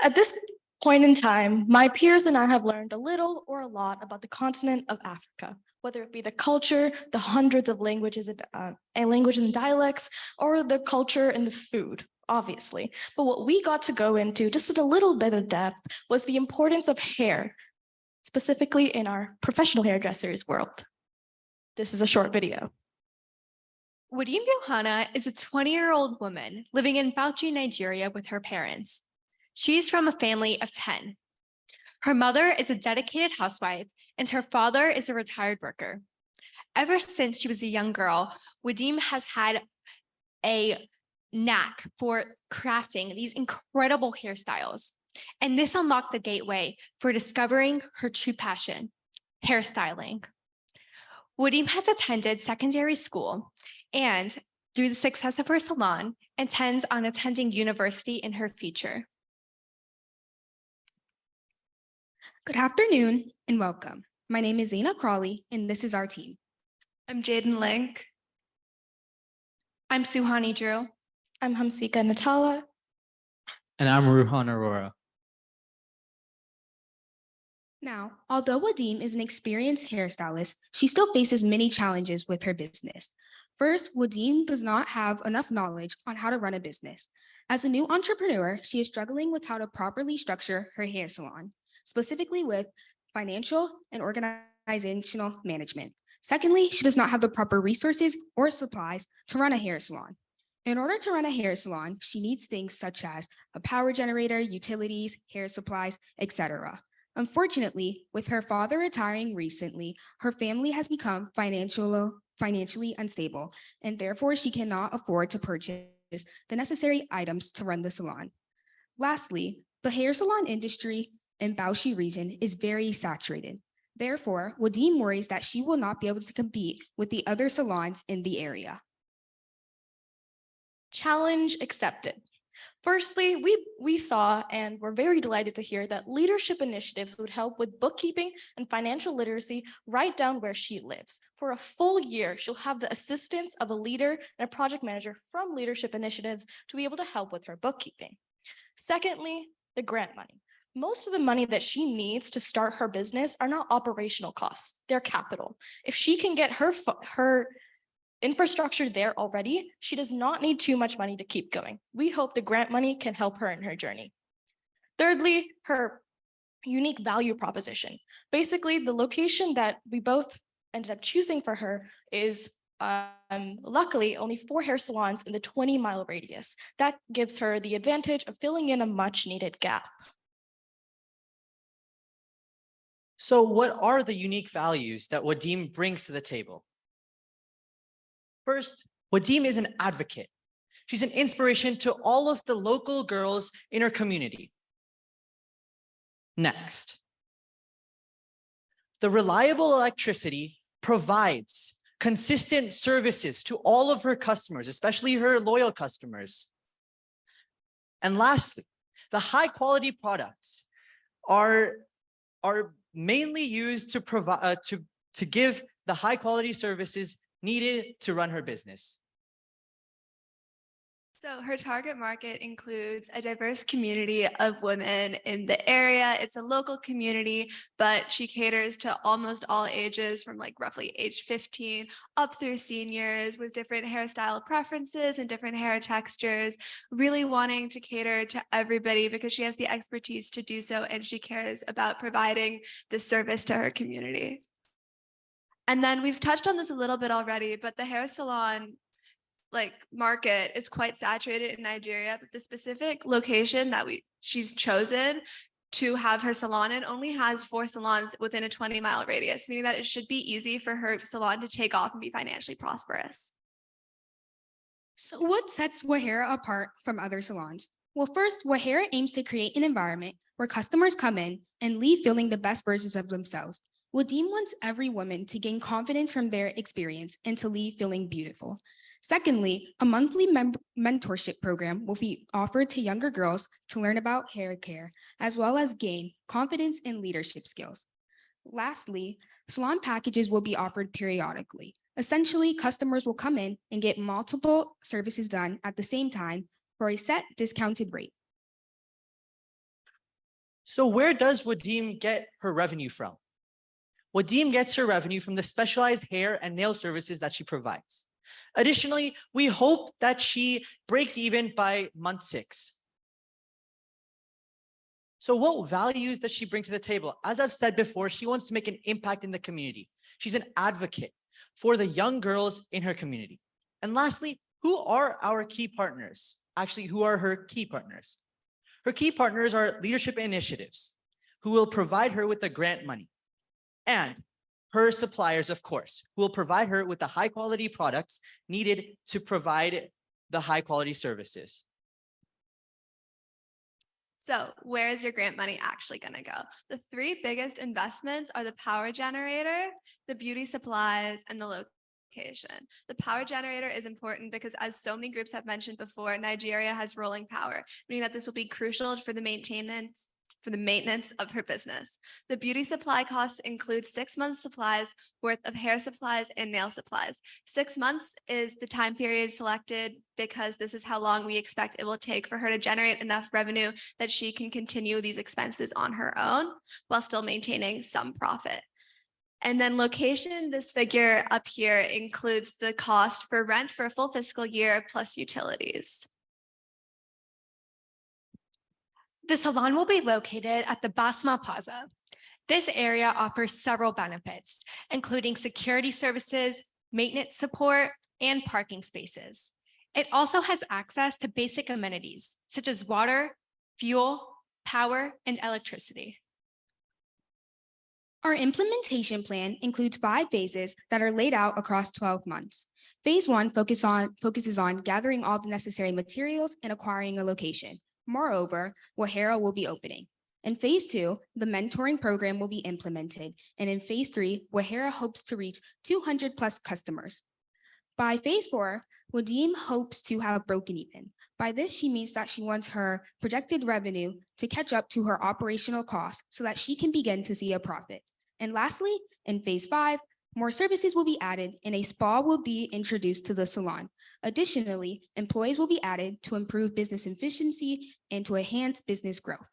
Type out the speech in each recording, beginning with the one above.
At this point in time, my peers and I have learned a little or a lot about the continent of Africa, whether it be the culture, the hundreds of languages and dialects, or the culture and the food, obviously. But what we got to go into just in a little bit of depth was the importance of hair, specifically in our professional hairdressers world. This is a short video. Wadhim Yohanna is a 20-year-old woman living in Bauchi, Nigeria with her parents. She's from a family of 10. Her mother is a dedicated housewife and her father is a retired worker. Ever since she was a young girl, Wadhim has had a knack for crafting these incredible hairstyles. And this unlocked the gateway for discovering her true passion, hairstyling. Wadhim has attended secondary school and, through the success of her salon, intends on attending university in her future. Good afternoon and welcome. My name is Zaina Crawley and this is our team. I'm Jaden Link. I'm Suhani Drew. I'm Hamsika Natala. And I'm Ruhan Aurora. Now, although Wadhim is an experienced hairstylist, she still faces many challenges with her business. First, Wadhim does not have enough knowledge on how to run a business. As a new entrepreneur, she is struggling with how to properly structure her hair salon, specifically with financial and organizational management. Secondly, she does not have the proper resources or supplies to run a hair salon. In order to run a hair salon, she needs things such as a power generator, utilities, hair supplies, etc. Unfortunately, with her father retiring recently, her family has become financially unstable, and therefore she cannot afford to purchase the necessary items to run the salon. Lastly, the hair salon industry in Bauchi region is very saturated. Therefore, Wadhim worries that she will not be able to compete with the other salons in the area. Challenge accepted. Firstly, we saw and were very delighted to hear that leadership initiatives would help with bookkeeping and financial literacy right down where she lives. For a full year, she'll have the assistance of a leader and a project manager from leadership initiatives to be able to help with her bookkeeping. Secondly, the grant money. Most of the money that she needs to start her business are not operational costs, they're capital. If she can get her infrastructure there already, she does not need too much money to keep going. We hope the grant money can help her in her journey. Thirdly, her unique value proposition. Basically, the location that we both ended up choosing for her is luckily only 4 hair salons in the 20-mile radius. That gives her the advantage of filling in a much needed gap. So what are the unique values that Wadhim brings to the table? First, Wadhim is an advocate. She's an inspiration to all of the local girls in her community. Next, the reliable electricity provides consistent services to all of her customers, especially her loyal customers. And lastly, the high quality products are mainly used to provide to give the high quality services needed to run her business. So her target market includes a diverse community of women in the area. It's a local community, but she caters to almost all ages from like roughly age 15 up through seniors with different hairstyle preferences and different hair textures, really wanting to cater to everybody because she has the expertise to do so and she cares about providing this service to her community. And then we've touched on this a little bit already, but the hair salon market is quite saturated in Nigeria, but the specific location that she's chosen to have her salon in only has 4 salons within a 20-mile radius, meaning that it should be easy for her salon to take off and be financially prosperous. So what sets Wahair apart from other salons? Well, first, Wahair aims to create an environment where customers come in and leave feeling the best versions of themselves. Wadhim wants every woman to gain confidence from their experience and to leave feeling beautiful. Secondly, a monthly mentorship program will be offered to younger girls to learn about hair care, as well as gain confidence and leadership skills. Lastly, salon packages will be offered periodically. Essentially, customers will come in and get multiple services done at the same time for a set discounted rate. So where does Wadhim get her revenue from? Wadhim gets her revenue from the specialized hair and nail services that she provides. Additionally, we hope that she breaks even by month 6. So what values does she bring to the table? As I've said before, she wants to make an impact in the community. She's an advocate for the young girls in her community. And lastly, who are our key partners? Actually, who are her key partners? Her key partners are leadership initiatives who will provide her with the grant money, and her suppliers, of course, who will provide her with the high quality products needed to provide the high quality services. So where is your grant money actually going to go? The 3 biggest investments are the power generator, the beauty supplies, and the location. The power generator is important because, as so many groups have mentioned before, Nigeria has rolling power, meaning that this will be crucial for the maintenance of her business. The beauty supply costs include 6 months supplies worth of hair supplies and nail supplies. 6 months is the time period selected because this is how long we expect it will take for her to generate enough revenue that she can continue these expenses on her own while still maintaining some profit. And then location, this figure up here includes the cost for rent for a full fiscal year plus utilities. The salon will be located at the Basma Plaza. This area offers several benefits, including security services, maintenance support, and parking spaces. It also has access to basic amenities such as water, fuel, power, and electricity. Our implementation plan includes 5 phases that are laid out across 12 months. Phase 1 focuses on gathering all the necessary materials and acquiring a location. Moreover, Wahera will be opening. In phase 2, the mentoring program will be implemented. And in phase 3, Wahera hopes to reach 200 plus customers. By phase 4, Wadhim hopes to have broken even. By this, she means that she wants her projected revenue to catch up to her operational costs so that she can begin to see a profit. And lastly, in phase 5, more services will be added and a spa will be introduced to the salon. Additionally, employees will be added to improve business efficiency and to enhance business growth.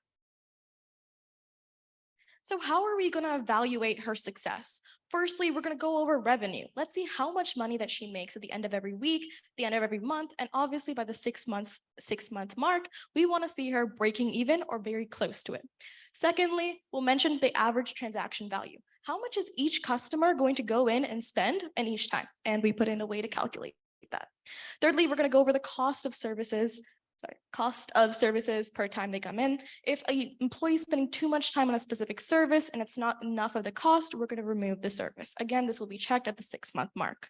So how are we going to evaluate her success? Firstly, we're going to go over revenue. Let's see how much money that she makes at the end of every week, the end of every month, and obviously by the 6-month mark, we want to see her breaking even or very close to it. Secondly, we'll mention the average transaction value. How much is each customer going to go in and spend in each time? And we put in a way to calculate that. Thirdly, we're going to go over the cost of services per time they come in. If an employee is spending too much time on a specific service and it's not enough of the cost, we're going to remove the service. Again, this will be checked at the 6-month mark.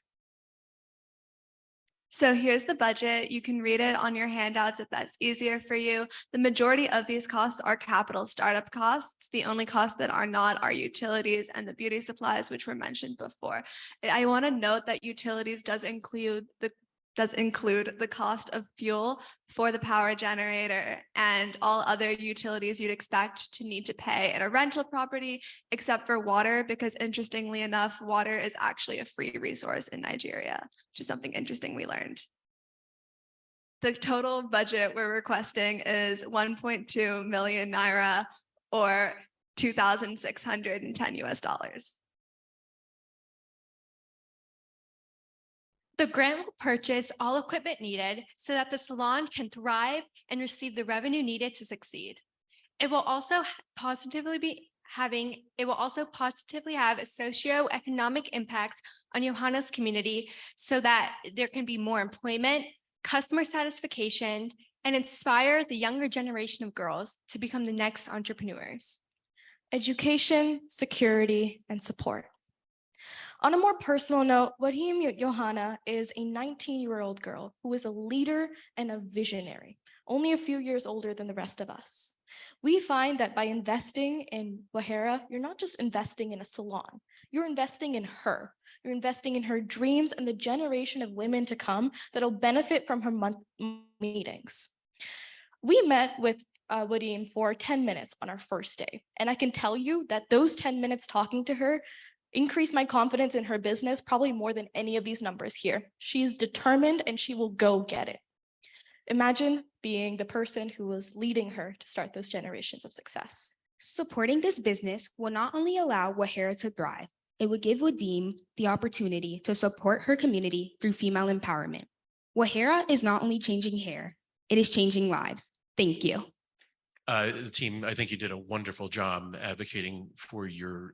So here's the budget. You can read it on your handouts if that's easier for you. The majority of these costs are capital startup costs. The only costs that are not are utilities and the beauty supplies, which were mentioned before. I want to note that utilities does include the cost of fuel for the power generator and all other utilities you'd expect to need to pay at a rental property, except for water, because interestingly enough, water is actually a free resource in Nigeria, which is something interesting we learned. The total budget we're requesting is 1.2 million naira or $2,610 US. The grant will purchase all equipment needed so that the salon can thrive and receive the revenue needed to succeed. It will also positively have a socioeconomic impact on Yohanna's community so that there can be more employment, customer satisfaction, and inspire the younger generation of girls to become the next entrepreneurs. Education, security, and support. On a more personal note, Wadhim Yohanna is a 19-year-old girl who is a leader and a visionary, only a few years older than the rest of us. We find that by investing in Wahera, you're not just investing in a salon, you're investing in her. You're investing in her dreams and the generation of women to come that'll benefit from her meetings. We met with Wadhim for 10 minutes on our first day, and I can tell you that those 10 minutes talking to her increase my confidence in her business probably more than any of these numbers here. She is determined and she will go get it. Imagine being the person who was leading her to start those generations of success. Supporting this business will not only allow Wahera to thrive, it would give Wadhim the opportunity to support her community through female empowerment. Wahera is not only changing hair, it is changing lives. Thank you. The team, I think you did a wonderful job advocating for your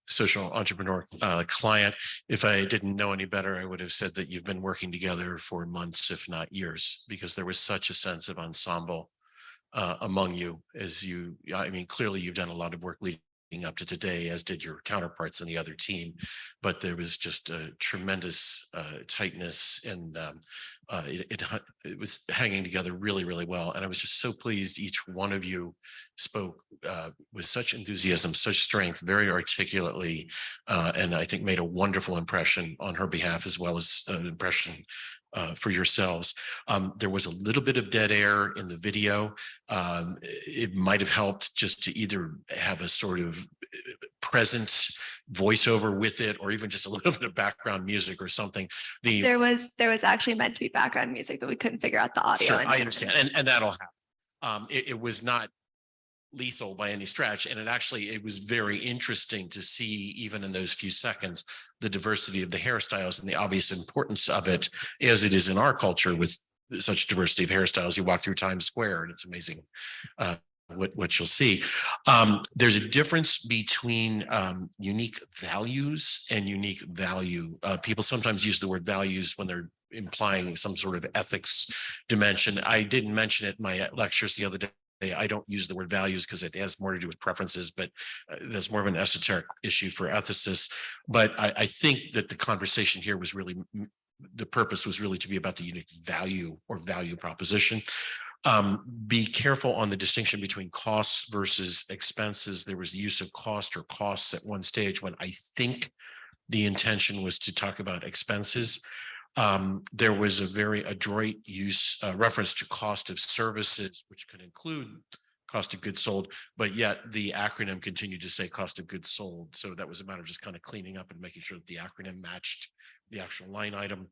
social entrepreneur client. If I didn't know any better, I would have said that you've been working together for months, if not years, because there was such a sense of ensemble among you as you, I mean, clearly you've done a lot of work leading up to today, as did your counterparts in the other team, but there was just a tremendous tightness, and it was hanging together really, really well. And I was just so pleased each one of you spoke with such enthusiasm, such strength, very articulately, and I think made a wonderful impression on her behalf, as well as an impression for yourselves. There was a little bit of dead air in the video. It might have helped just to either have a sort of presence voiceover with it, or even just a little bit of background music or something. There was actually meant to be background music, but we couldn't figure out the audio. Sure, I understand, and that'll happen. It was not lethal by any stretch, and it was very interesting to see, even in those few seconds, the diversity of the hairstyles and the obvious importance of it, as it is in our culture with such diversity of hairstyles. You walk through Times Square and it's amazing what you'll see. There's a difference between unique values and unique value. People sometimes use the word values when they're implying some sort of ethics dimension. I didn't mention it in my lectures the other day. I don't use the word values because it has more to do with preferences, but that's more of an esoteric issue for ethicists. But I think that the conversation here was really, the purpose was really to be about the unique value or value proposition. Be careful on the distinction between costs versus expenses. There was the use of cost or costs at one stage when I think the intention was to talk about expenses. There was a very adroit reference to cost of services, which could include cost of goods sold, but yet the acronym continued to say cost of goods sold. So that was a matter of just kind of cleaning up and making sure that the acronym matched the actual line item.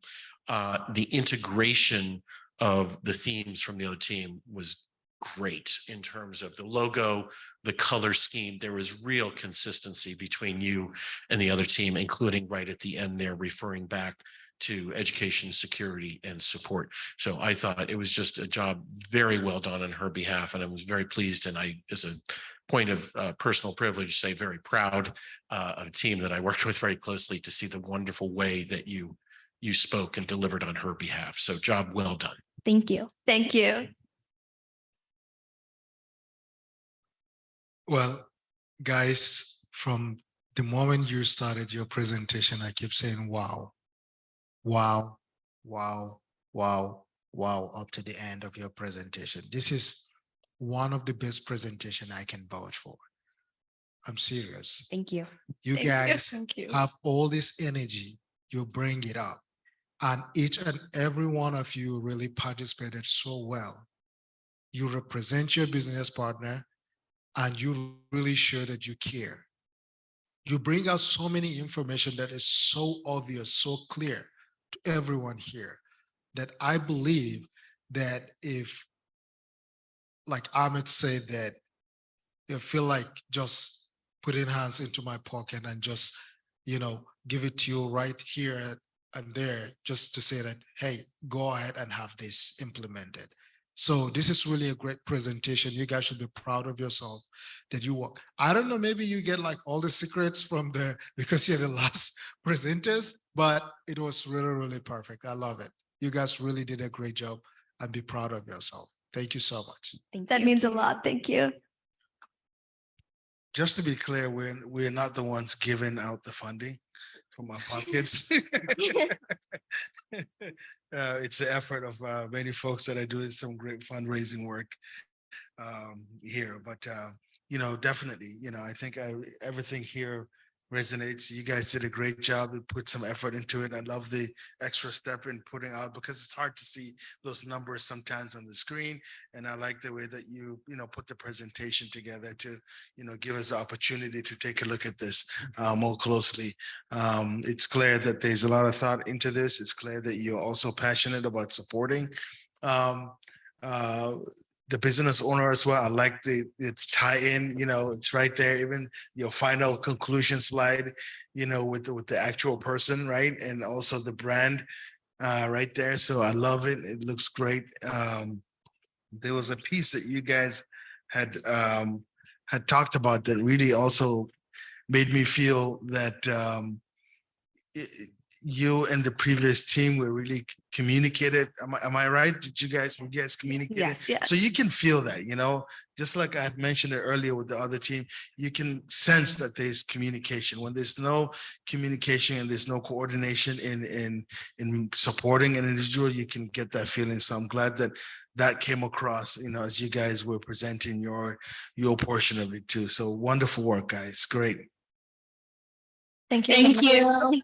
The integration of the themes from the other team was great in terms of the logo, the color scheme. There was real consistency between you and the other team, including right at the end there, referring back to education, security, and support. So I thought it was just a job very well done on her behalf, and I was very pleased. And I, as a point of personal privilege, say very proud of a team that I worked with very closely to see the wonderful way that you spoke and delivered on her behalf. So job well done. Thank you. Thank you. Well, guys, from the moment you started your presentation, I keep saying, wow, wow, wow, wow, wow, up to the end of your presentation. This is one of the best presentation I can vouch for. I'm serious. Thank you. You guys Thank you. have all this energy, you bring it up. And each and every one of you really participated so well. You represent your business partner and you really show that you care. You bring out so many information that is so obvious, so clear to everyone here, that I believe that if, like Ahmed said, that you feel like just putting hands into my pocket and just, give it to you right here and there, just to say that, hey, go ahead and have this implemented. So this is really a great presentation. You guys should be proud of yourself that you work. I don't know, maybe you get like all the secrets from because you're the last presenters, but it was really, really perfect. I love it. You guys really did a great job, and be proud of yourself. Thank you so much. That means a lot. Thank you. Just to be clear, we're not the ones giving out the funding from our pockets. It's the effort of many folks that are doing some great fundraising work here. But definitely, I think everything here resonates. You guys did a great job. You put some effort into it. I love the extra step in putting out, because it's hard to see those numbers sometimes on the screen. And I like the way that you put the presentation together to, give us the opportunity to take a look at this more closely. It's clear that there's a lot of thought into this. It's clear that you're also passionate about supporting the business owner as well. I like the tie in, it's right there, even your final conclusion slide, with the actual person, right? And also the brand right there. So I love it. It looks great. There was a piece that you guys had talked about that really also made me feel that you and the previous team were really communicated. Am I right? Did you guys communicate? Yes. So you can feel that, just like I had mentioned it earlier with the other team, you can sense that there's communication. When there's no communication and there's no coordination in supporting an individual, you can get that feeling. So I'm glad that came across, as you guys were presenting your portion of it too. So wonderful work, guys. Great. Thank you. Thank you.